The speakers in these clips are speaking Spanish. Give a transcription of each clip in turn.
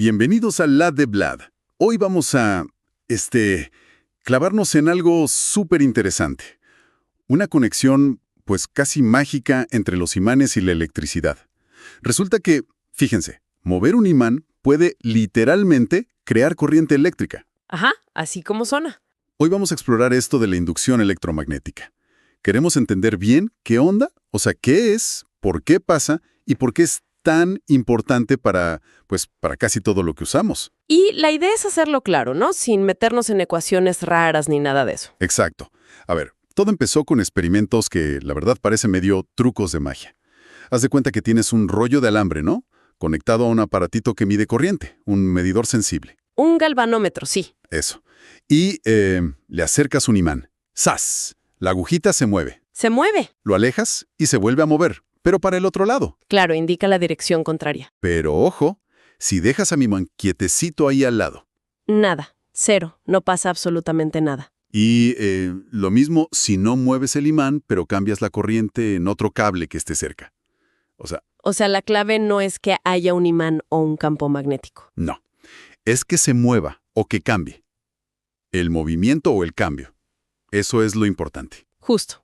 Bienvenidos al Lab de Vlad. Hoy vamos a, clavarnos en algo súper interesante. Una conexión, pues casi mágica entre los imanes y la electricidad. Resulta que, fíjense, mover un imán puede literalmente crear corriente eléctrica. Ajá, así como suena. Hoy vamos a explorar esto de la inducción electromagnética. Queremos entender bien qué onda, o sea, qué es, por qué pasa y por qué es tan importante para casi todo lo que usamos. Y la idea es hacerlo claro, ¿no? Sin meternos en ecuaciones raras ni nada de eso. Exacto. A ver, todo empezó con experimentos que, la verdad, parecen medio trucos de magia. Haz de cuenta que tienes un rollo de alambre, ¿no? Conectado a un aparatito que mide corriente, un medidor sensible. Un galvanómetro, sí. Eso. Y le acercas un imán. ¡Zas! La agujita se mueve. Se mueve. Lo alejas y se vuelve a mover, pero para el otro lado. Claro, indica la dirección contraria. Pero ojo, si dejas a mi imán quietecito ahí al lado. Nada. Cero. No pasa absolutamente nada. Y lo mismo si no mueves el imán, pero cambias la corriente en otro cable que esté cerca. O sea, la clave no es que haya un imán o un campo magnético. No. Es que se mueva o que cambie. El movimiento o el cambio. Eso es lo importante. Justo.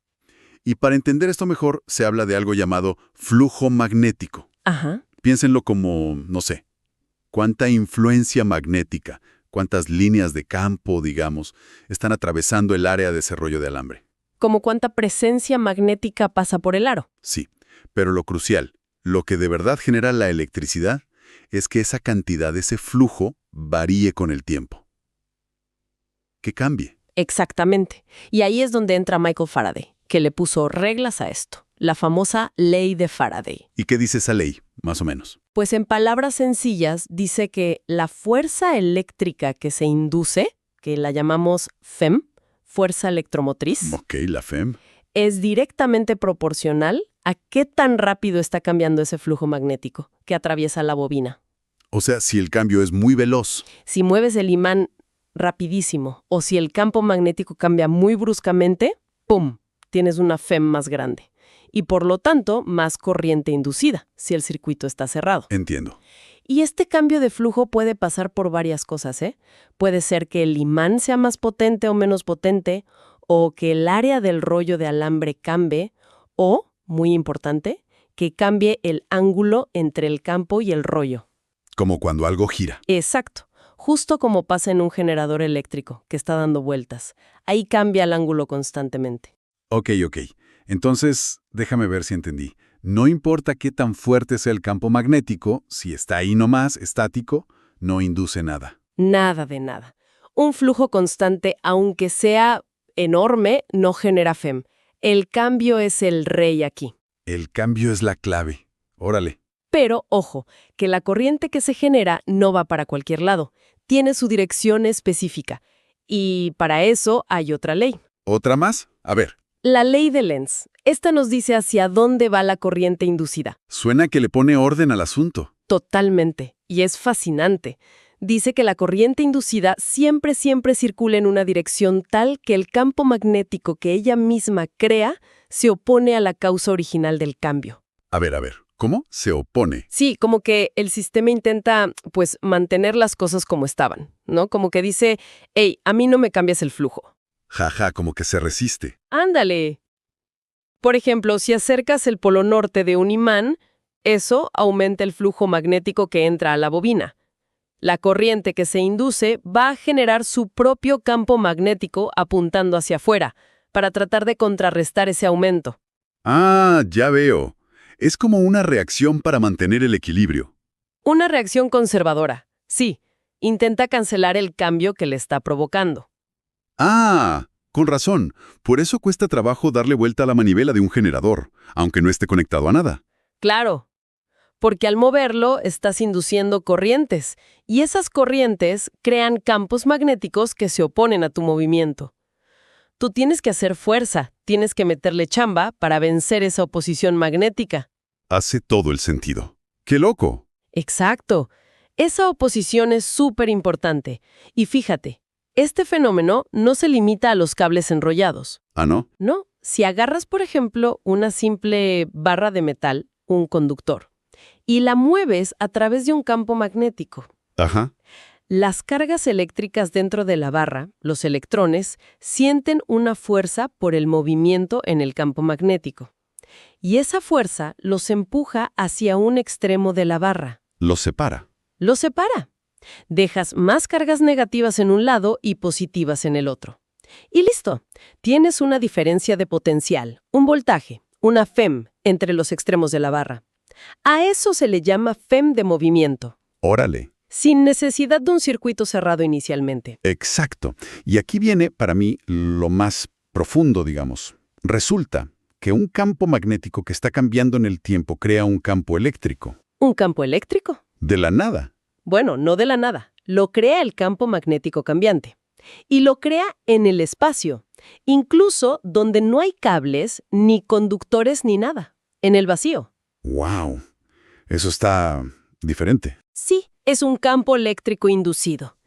Y para entender esto mejor, se habla de algo llamado flujo magnético. Ajá. Piénsenlo como, no sé, cuánta influencia magnética, cuántas líneas de campo, digamos, están atravesando el área de ese rollo de alambre. Como cuánta presencia magnética pasa por el aro. Sí, pero lo crucial, lo que de verdad genera la electricidad, es que esa cantidad, ese flujo, varíe con el tiempo. Que cambie. Exactamente. Y ahí es donde entra Michael Faraday, que le puso reglas a esto. La famosa ley de Faraday. ¿Y qué dice esa ley, más o menos? Pues en palabras sencillas dice que la fuerza eléctrica que se induce, que la llamamos FEM, fuerza electromotriz, Ok, la FEM. es directamente proporcional a qué tan rápido está cambiando ese flujo magnético que atraviesa la bobina. O sea, si el cambio es muy veloz. Si mueves el imán rapidísimo o si el campo magnético cambia muy bruscamente, ¡pum!, tienes una FEM más grande. Y por lo tanto, más corriente inducida, si el circuito está cerrado. Entiendo. Y este cambio de flujo puede pasar por varias cosas, ¿eh? Puede ser que el imán sea más potente o menos potente, o que el área del rollo de alambre cambie, o, muy importante, que cambie el ángulo entre el campo y el rollo. Como cuando algo gira. Exacto. Justo como pasa en un generador eléctrico que está dando vueltas. Ahí cambia el ángulo constantemente. Ok. Entonces, déjame ver si entendí. No importa qué tan fuerte sea el campo magnético, si está ahí nomás, estático, no induce nada. Nada de nada. Un flujo constante, aunque sea enorme, no genera FEM. El cambio es el rey aquí. El cambio es la clave. Órale. Pero, ojo, que la corriente que se genera no va para cualquier lado. Tiene su dirección específica. Y para eso hay otra ley. ¿Otra más? A ver. La ley de Lenz. Esta nos dice hacia dónde va la corriente inducida. Suena que le pone orden al asunto. Totalmente. Y es fascinante. Dice que la corriente inducida siempre circula en una dirección tal que el campo magnético que ella misma crea se opone a la causa original del cambio. A ver. ¿Cómo? Se opone. Sí, como que el sistema intenta, mantener las cosas como estaban, ¿no? Como que dice, hey, a mí no me cambias el flujo. Jaja, como que se resiste. ¡Ándale! Por ejemplo, si acercas el polo norte de un imán, eso aumenta el flujo magnético que entra a la bobina. La corriente que se induce va a generar su propio campo magnético apuntando hacia afuera, para tratar de contrarrestar ese aumento. Ah, ya veo. Es como una reacción para mantener el equilibrio. Una reacción conservadora. Sí, intenta cancelar el cambio que le está provocando. Ah, con razón. Por eso cuesta trabajo darle vuelta a la manivela de un generador, aunque no esté conectado a nada. Claro, porque al moverlo estás induciendo corrientes, y esas corrientes crean campos magnéticos que se oponen a tu movimiento. Tú tienes que hacer fuerza, tienes que meterle chamba para vencer esa oposición magnética. Hace todo el sentido. ¡Qué loco! Exacto. Esa oposición es súper importante. Y fíjate, este fenómeno no se limita a los cables enrollados. ¿Ah, no? No, si agarras, por ejemplo, una simple barra de metal, un conductor, y la mueves a través de un campo magnético, Ajá. Las cargas eléctricas dentro de la barra, los electrones, sienten una fuerza por el movimiento en el campo magnético. Y esa fuerza los empuja hacia un extremo de la barra. Los separa. Los separa. Dejas más cargas negativas en un lado y positivas en el otro. Y listo. Tienes una diferencia de potencial, un voltaje, una FEM, entre los extremos de la barra. A eso se le llama FEM de movimiento. Órale. Sin necesidad de un circuito cerrado inicialmente. Exacto. Y aquí viene, para mí, lo más profundo, digamos. Resulta que un campo magnético que está cambiando en el tiempo crea un campo eléctrico. ¿Un campo eléctrico? De la nada. Bueno, no de la nada. Lo crea el campo magnético cambiante. Y lo crea en el espacio, incluso donde no hay cables, ni conductores, ni nada. En el vacío. ¡Wow! Eso está diferente. Sí, es un campo eléctrico inducido.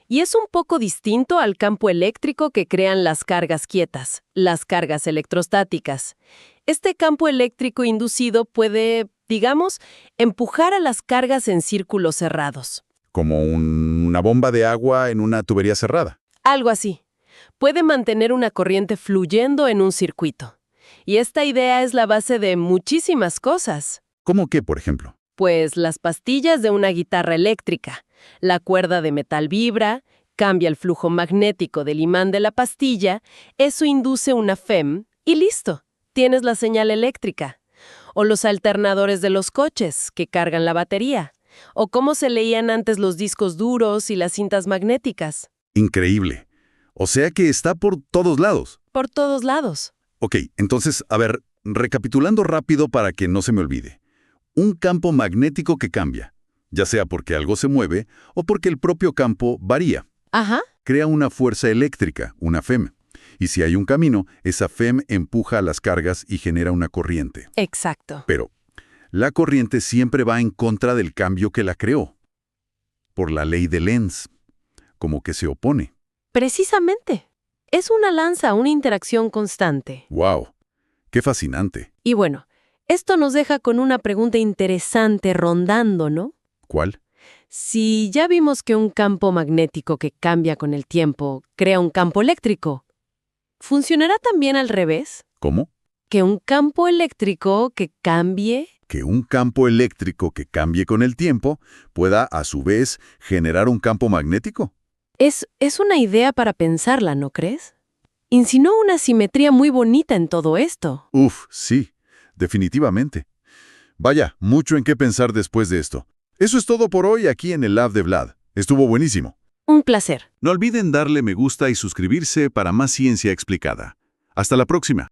Y es un poco distinto al campo eléctrico que crean las cargas quietas, las cargas electrostáticas. Este campo eléctrico inducido puede, digamos, empujar a las cargas en círculos cerrados. Como una bomba de agua en una tubería cerrada. Algo así. Puede mantener una corriente fluyendo en un circuito. Y esta idea es la base de muchísimas cosas. ¿Cómo qué, por ejemplo? Pues las pastillas de una guitarra eléctrica. La cuerda de metal vibra, cambia el flujo magnético del imán de la pastilla, eso induce una FEM y listo, tienes la señal eléctrica. O los alternadores de los coches que cargan la batería. O cómo se leían antes los discos duros y las cintas magnéticas. Increíble. O sea que está por todos lados. Por todos lados. Ok, entonces, a ver, recapitulando rápido para que no se me olvide. Un campo magnético que cambia, ya sea porque algo se mueve o porque el propio campo varía. Ajá. Crea una fuerza eléctrica, una FEM. Y si hay un camino, esa FEM empuja a las cargas y genera una corriente. Exacto. Pero la corriente siempre va en contra del cambio que la creó. Por la ley de Lenz. Como que se opone. Precisamente. Es una lanza, una interacción constante. ¡Wow! ¡Qué fascinante! Y bueno, esto nos deja con una pregunta interesante rondando, ¿no? ¿Cuál? Si ya vimos que un campo magnético que cambia con el tiempo crea un campo eléctrico, ¿funcionará también al revés? ¿Cómo? ¿Que un campo eléctrico que cambie? Que un campo eléctrico que cambie con el tiempo pueda, a su vez, generar un campo magnético. Es una idea para pensarla, ¿no crees? Insinuó una simetría muy bonita en todo esto. Uf, sí, definitivamente. Vaya, mucho en qué pensar después de esto. Eso es todo por hoy aquí en el Lab de Vlad. Estuvo buenísimo. Un placer. No olviden darle me gusta y suscribirse para más ciencia explicada. Hasta la próxima.